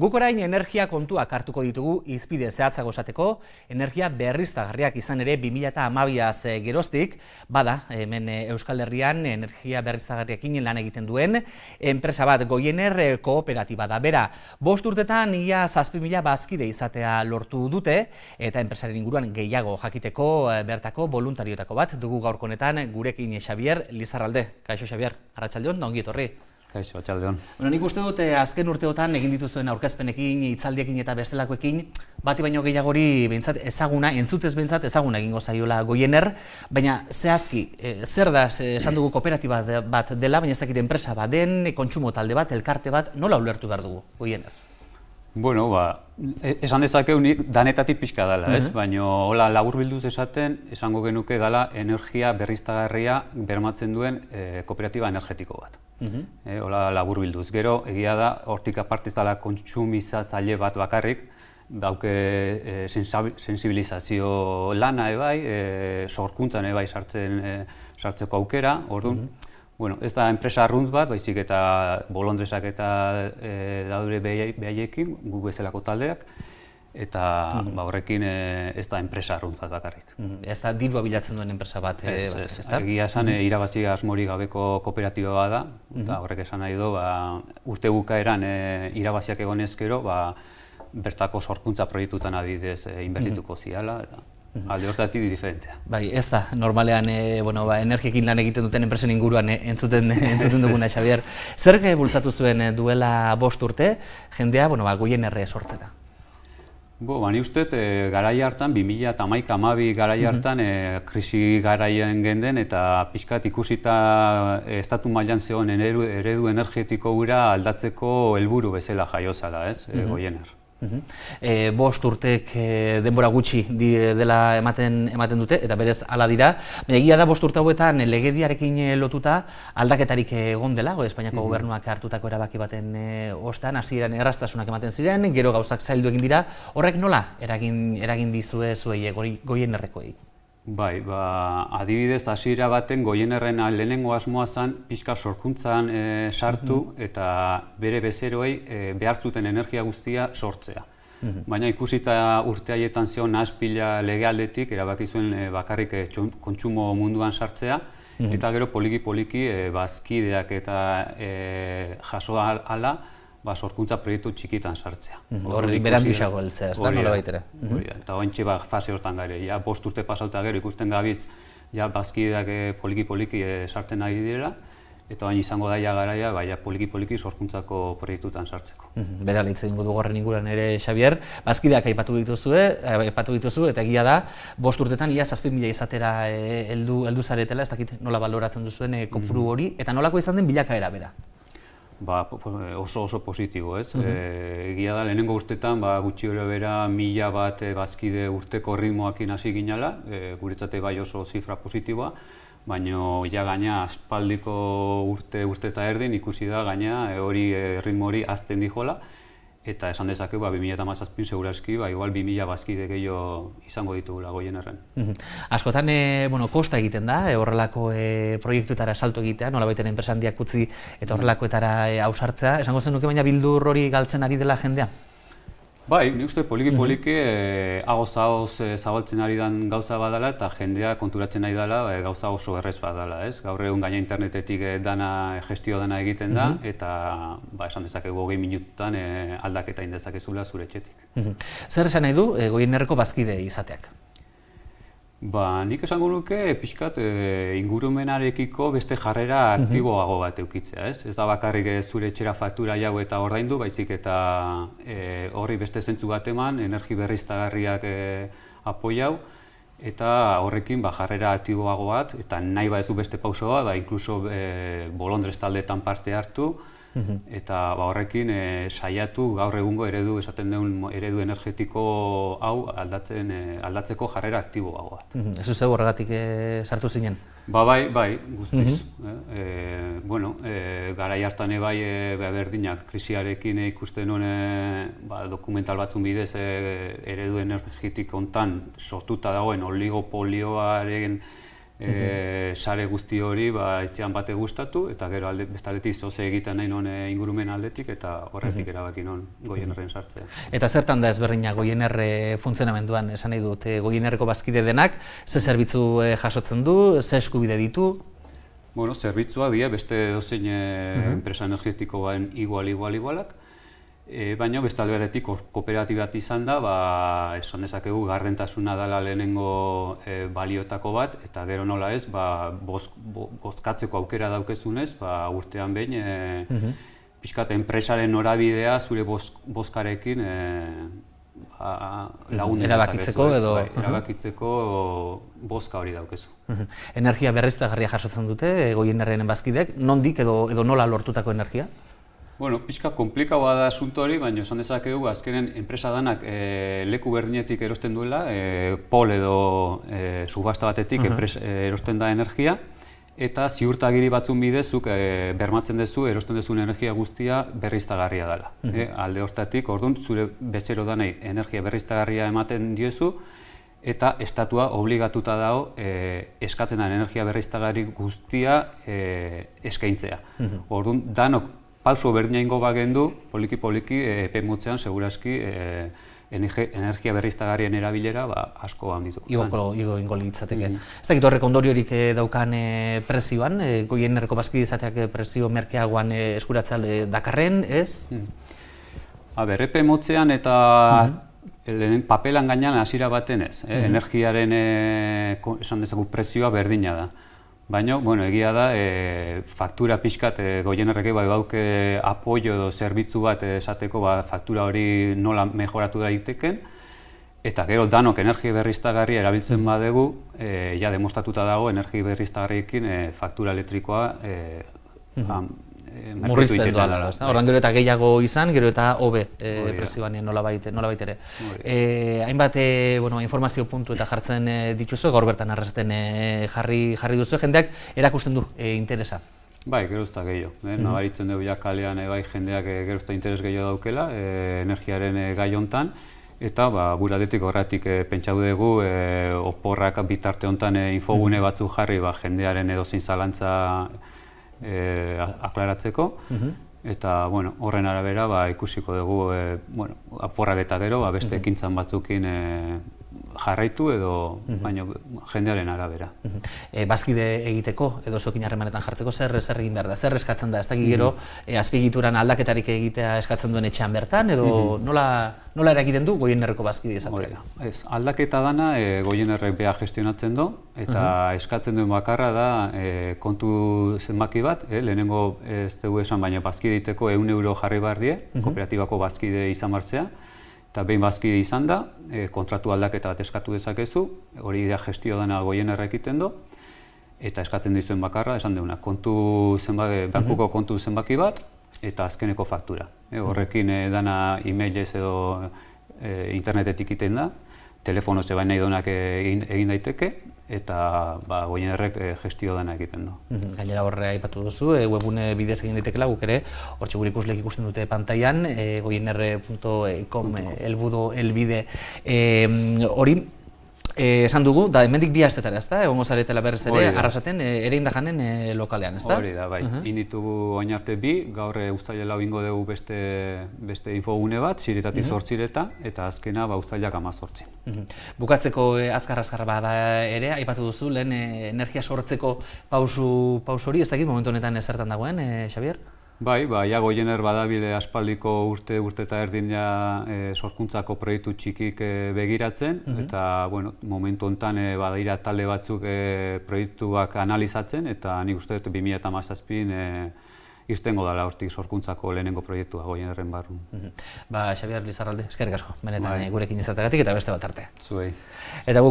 Guk orain energia kontuak hartuko ditugu hizpide zehatzago esateko, energia berriztagarriak izan ere 2012az geroztik, bada, hemen Euskal Herrian energia berriztagarriekin lan egiten duen, enpresa bat Goiener kooperatiba da. Bera, 5 urtetan ia 7.000 bazkide izatea lortu dute, eta enpresaren inguruan gehiago jakiteko bertako voluntarioetako bat dugu gaurko honetan gurekin Xabier Lizarralde. Kaixo Xabier, arratsaldeon, ongi etorri. Kaixo, arratsaldeon. Nik uste dut azken urteotan egin dituzuen aurkezpenekin, hitzaldiekin eta bestelakoekin, bati baino gehiagori behintzat ezaguna, entzutez behintzat ezaguna egingo zaiola Goiener, baina zehazki, zer da, esan dugu kooperatiba bat dela, baina ez dakit enpresa bat den, kontsumo talde bat, elkarte bat, nola ulertu behar dugu Goiener? Bueno, esan dezakeunik danetatik pixka dela, ez? Baina hola laburbilduz esango genuke dela energia berriztagarria bermatzen duen kooperatiba energetiko bat. Hola laburbilduz. Gero, egia da, hortik apartez dela kontsumizatzaile bat bakarrik, dauke sensibilizazio lana ebai, sorkuntzan ebai sartzeko aukera, orduan. Bueno, ez da enpresa arrunt bat, baizik eta bolondresak eta daude behaiekin, gu bezalako taldeak, eta horrekin ez da enpresa arrunt bat bakarrik. Ez da dirua bilatzen duen enpresa bat, ez da? Egia esan irabazi asmorik gabeko kooperatiba bat da, eta horrek esan nahi du, urte bukaeran irabaziak egon ezkero, bertako sorkuntza proiektutan adibidez inbertituko ziala. Alde hortatik diferentea. Bai, ez da, normalean energiekin lan egiten duten enpresen inguruan entzuten duguna, Xabier. Zer bultzatu zuen duela 5 urte, jendea Goienerre sortzera? Ni uste, garai hartan, 2011-2012 garai hartan, krisi garaien genden eta pixkat ikusita estatu mailan zegoen eredu energetiko gura aldatzeko helburu bezala jaiozala, ez, Goiener. 5 urtek denbora gutxi dela ematen dute, eta berez hala dira. Baina egia da 5 urte hauetan legediarekin lotuta aldaketarik egon dela, Espainiako gobernuak hartutako erabaki baten ostean, hasieran erraztasunak ematen ziren, gero gauzak zaildu egin dira. Horrek nola eragin dizue zuei Goienerrekoei? Bai, adibidez hasiera baten Goienerren lehenengo asmoa zen pixka sorkuntzan sartu eta bere bezeroei behar zuten energia guztia sortzea. Baina ikusita urte haietan zeon nahaspila legealdetik erabaki zuen bakarrik kontsumo munduan sartzea, eta gero poliki-poliki bazkideak eta jaso ala sorkuntza proiektu txikitan sartzea. Horrik beranduxago heltzea, ez da, nola baitera? Eta ointxe fase hortan gare, 5 urte pasauta gero ikusten gabitz bazkideak poliki-poliki sartzen ari direla, eta baina izango daia garaia poliki-poliki sorkuntzako proiektutan sartzeko. Bera hitz egingo dugu horren inguruan ere, Xabier. Bazkideak aipatu dituzu, eta egia da, 5 urtetan ia 7.000 izatera heldu zaretela, ez dakit nola baloratzen duzuen kopuru hori, eta nolako izan den bilakaera bera? Oso positibo, ez? Egia da, lehenengo urtetan gutxi bera 1.000 bat bazkide urteko ritmoakin hasi ginala, guretzate bai oso zifra positiboa, baina gaina aspaldiko urte eta erdin ikusi da gaina ritmo hori azten dijola, eta esan dezakegu 2017 segurazki igual 2.000 bazkide gehiago izango ditugula Goienerren. Askotan kosta egiten da horrelako proiektuetara salto egitea, nolabait enpresa handiak utzi eta horrelakoetara ausartzea. Esango zenuke baina bildur hori galtzen ari dela jendea? Bai, ni uste poliki-poliki ahoz zabaltzen ari den gauza badala eta jendea konturatzen ari dela gauza oso errez badala, ez? Gaur egun gaina internetetik gestio dana egiten da, eta esan dezakegu 20 minututan aldaketa indezakezula zure etxetik. Zer esan nahi du Goienerreko bazkide izateak? Nik esango nuke pixkat ingurumenarekiko beste jarrera aktiboago bat eukitzea, ez? Ez da bakarrik zure etxera faktura jau eta ordaindu, baizik eta horri beste zentzu bat eman, energi berriztagarriak apoiau, eta horrekin jarrera aktiboago bat, eta nahi ez du beste pauso bat, inkluso bolondrez taldeetan parte hartu, eta horrekin saiatu gaur egungo esaten duen eredu energetiko hau aldatzeko jarrera aktiboago bat. Ez zeu horregatik sartu zinen? Bai, guztiz. Garai hartan berdinak krisiarekin ikusten nuen dokumental batzun bidez eredu energetiko hontan sortuta dagoen oligopolioaren sare guzti hori etxean bate gustatu, eta gero beste aldetik zoze egiten nahi non ingurumen aldetik, eta horretik erabaki non Goienerren sartzea. Eta zertan da ezberdina Goiener funtzionamenduan, esan nahi dut, Goienerreko bazkide denak, ze zerbitzu jasotzen du, ze eskubide ditu? Bueno, zerbitzua dira beste dozein enpresa energetikoan igualak, baina beste alde batetik kooperatibat izan da, esan dezakegu gardentasuna dela lehenengo balioetako bat, eta gero nola ez, bozkatzeko aukera daukezunez, urtean behin pixkat enpresaren norabidea zure bozkarekin lagundu erabakitzeko edo erabakitzeko bozka hori daukezu. Energia berriztagarria jasotzen dute Goienerren bazkideek, nondik edo nola lortutako energia? Bueno, pixka komplikaua da asunto hori, baina esan dezakegu azkenen enpresa danak leku berdinetik erosten duela, pol edo subasta batetik erosten da energia, eta ziurtagiri batzun bidezuk bermatzen duzu, erosten duzun energia guztia berriztagarria dela. Alde hortatik, orduan, zure bezero danei energia berriztagarria ematen diozu, eta estatua obligatuta dago eskatzen den energia berriztagarri guztia eskaintzea. Orduan, danok pauso berdina ingo bagendu, poliki-poliki, epe motzean, segurazki, energia berriztagarrien erabilera asko handituko zen. Igo ingo litzateke. Ez dakit horrek ondoriorik daukan prezioan, Goienerreko bazkide izateak prezio merkeagoan eskuratzea dakarren, ez? Epe motzean eta papelan gainean hasiera baten ez. Energiaren, esan dezagun, prezioa berdina da. Baina, egia da, faktura pixkat Goienerrek bauke apoio edo zerbitzu bat esateko faktura hori nola mejoratu daiteken, eta gero danok energia berriztagarria erabiltzen badegu, ja demostratuta dago energia berriztagarriekin faktura elektrikoa murrizten doala. Ordan gero eta gehiago izan, gero eta hobe prezioan nolabait ere. Hainbat informazio puntu eta jartzen dituzu, gaur bertan arrasaten jarri duzu, jendeak erakusten du interesa. Bai, gerozta gehiago. Nabaritzen dugu kalean jendeak gerozta interes gehiago daukela energiaren gai hontan, eta gure aldetik horretik pentsatu dugu oporrak bitarte hontan infogune batzuk jarri jendearen edozein zalantza aklaratzeko, eta horren arabera ikusiko dugu aporrak eta gero beste ekintzan batzukin jarraitu edo baina jendearen arabera. Bazkide egiteko edo zuekin harremanetan jartzeko zer egin behar da, zer eskatzen da, ez dakit gero azpiegituran aldaketarik egitea eskatzen duen etxean bertan edo nola eragiten du Goienerreko bazkide izatea? Aldaketa dana Goienerrek beha gestionatzen du eta eskatzen duen bakarra da kontu zenbaki bat, lehenengo ez dugu esan baina bazkide egiteko 100 euro jarri behar die, kooperatibako bazkide izan martzea, eta behin bazkide izan da, kontratu aldaketa bat eskatu dezakezu, hori da gestio dena Goienerrek egiten du, eta eskatzen dizuen bakarra, esan deuna, bankuko kontu zenbaki bat, eta azkeneko faktura. Horrekin dana e-mailez edo internetetik egiten da, telefono zebain nahi donak egin daiteke, eta Goienerrek gestio dena egiten du. Gainera horre aipatu duzu, webune bidez egin daitekela, guk ere, hortxe gure ikusleek ikusten dute pantailan, goiener.com elbide hori. Esan dugu, da hemendik 2 astetara, ezta? Egongo zaretela berriz ere, arrasaten, ere indajanen lokalean, ezta? Hori da, bai. Inditugu oin arte 2, gaur uztaila ingo dugu beste infogune bat, 7:08, eta azkena uztailak 18. Bukatzeko azkar bada ere, aipatu duzu, lehen energia sortzeko pausu hori, ez dakit momentu honetan zertan dagoen, Xabier? Bai, Goiener badabile aspaldiko urte eta erdin sorkuntzako proiektu txikik begiratzen, eta momentu honetan badaira talde batzuk proiektuak analizatzen, eta nik uste dut 2017 irtengo dela hortik sorkuntzako lehenengo proiektua Goienerren barrun. Xabier Lizarralde, eskerrik asko, benetan gurekin izateagatik eta beste bat arte. Zuei. Eta guk